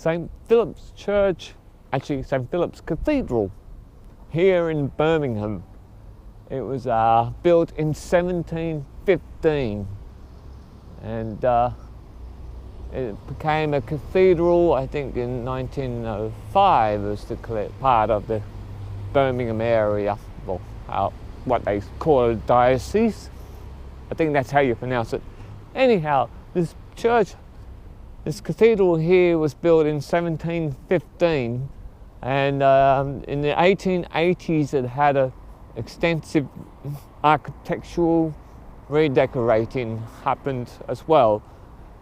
St. Phillips Church, actually St. Phillips Cathedral, here in Birmingham. It was built in 1715, and it became a cathedral, I think, in 1905. It was declared part of the Birmingham area, well, what they call a diocese. I think that's how you pronounce it. Anyhow, this church, this cathedral here was built in 1715, and in the 1880s it had an extensive architectural redecorating happened as well.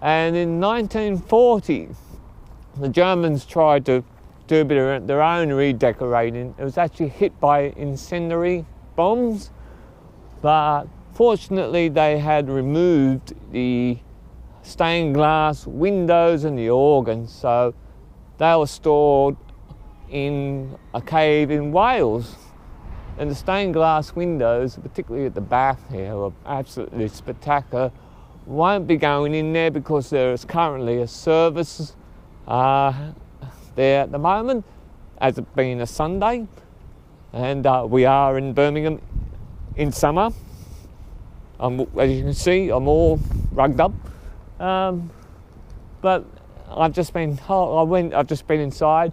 And in 1940, the Germans tried to do a bit of their own redecorating. It was actually hit by incendiary bombs, but fortunately they had removed the stained glass windows and the organ, so they were stored in a cave in Wales. And the stained glass windows, particularly at the back here, are absolutely spectacular. Won't be going in there because there is currently a service there at the moment, as it being a Sunday, and we are in Birmingham in summer. As you can see, I'm all rugged up, but I've just been inside,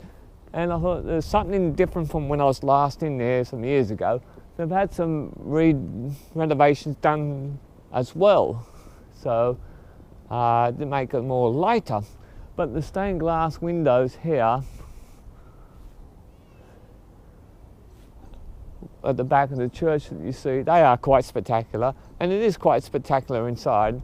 and I thought there's something different from when I was last in there some years ago. They've had some renovations done as well, so to make it more lighter. But the stained glass windows here at the back of the church that you see, they are quite spectacular, and it is quite spectacular inside.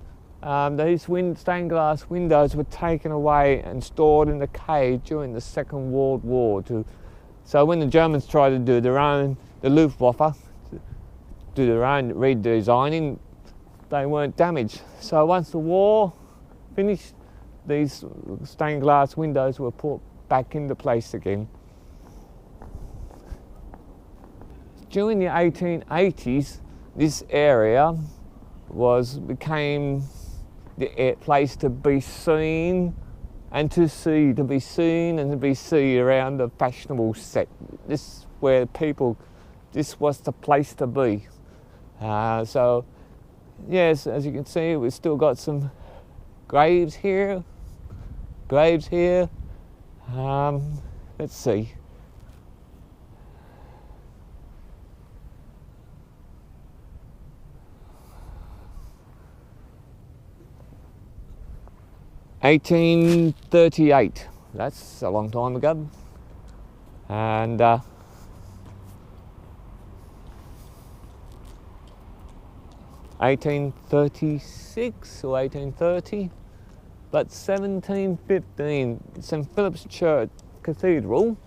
These stained glass windows were taken away and stored in the cave during the Second World War. So when the Germans tried to do their own, the Luftwaffe, do their own redesigning, they weren't damaged. So once the war finished, these stained glass windows were put back into place again. During the 1880s, this area became the place to be seen and to see, around the fashionable set. This was the place to be. So, yes, as you can see, we've still got some graves here. Let's see. (1838). That's a long time ago. And 1836 or 1830. But 1715, St. Phillips Church Cathedral,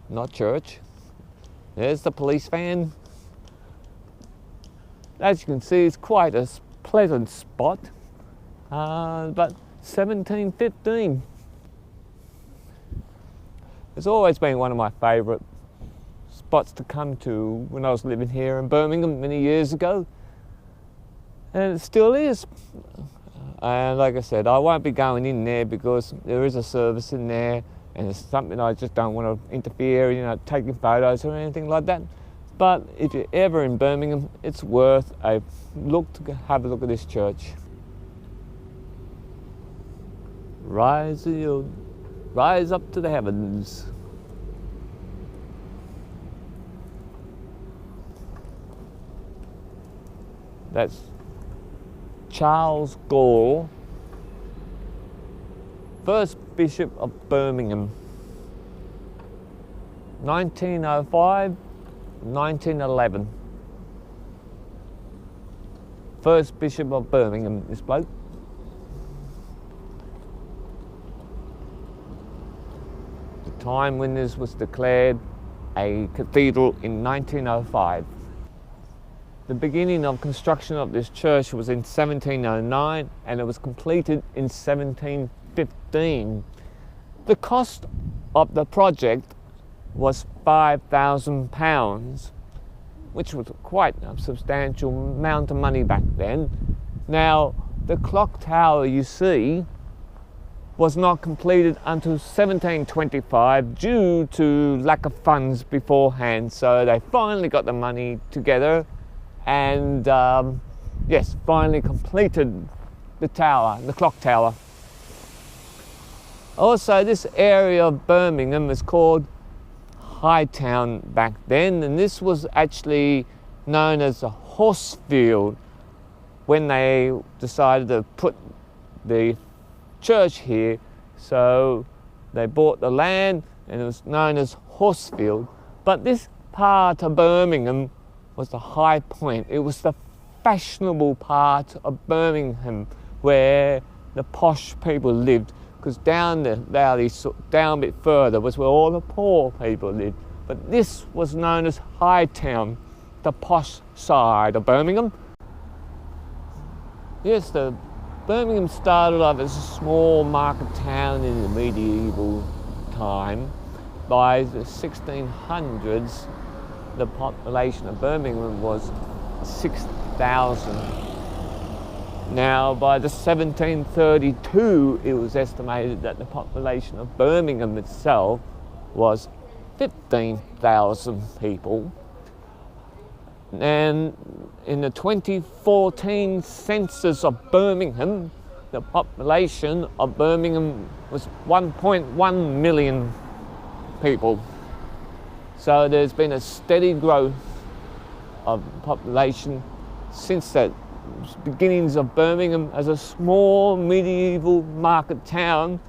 not church. There's the police van. As you can see, it's quite a pleasant spot. But 1715. It's always been one of my favourite spots to come to when I was living here in Birmingham many years ago. And it still is. And like I said, I won't be going in there because there is a service in there, and it's something I just don't want to interfere, taking photos or anything like that. But if you're ever in Birmingham, it's worth a look to have a look at this church. Rise up to the heavens. That's Charles Gore, first Bishop of Birmingham, 1905, 1911. First Bishop of Birmingham, this bloke. The time when this was declared a cathedral in 1905. The beginning of construction of this church was in 1709, and it was completed in 1715. The cost of the project was £5,000, which was quite a substantial amount of money back then. Now, the clock tower you see was not completed until 1725 due to lack of funds beforehand. So they finally got the money together and yes, finally completed the tower, the clock tower. Also, this area of Birmingham is called Hightown back then, and this was actually known as a horse field when they decided to put the church here. So they bought the land and it was known as Horsefield. But this part of Birmingham was the high point. It was the fashionable part of Birmingham where the posh people lived, because down the valley, down a bit further, was where all the poor people lived. But this was known as Hightown, the posh side of Birmingham. Yes, the Birmingham started off as a small market town in the medieval time. By the 1600s, the population of Birmingham was 6,000. Now, by the 1732, it was estimated that the population of Birmingham itself was 15,000 people. And in the 2014 census of Birmingham, the population of Birmingham was 1.1 million people. So there's been a steady growth of population since the beginnings of Birmingham as a small medieval market town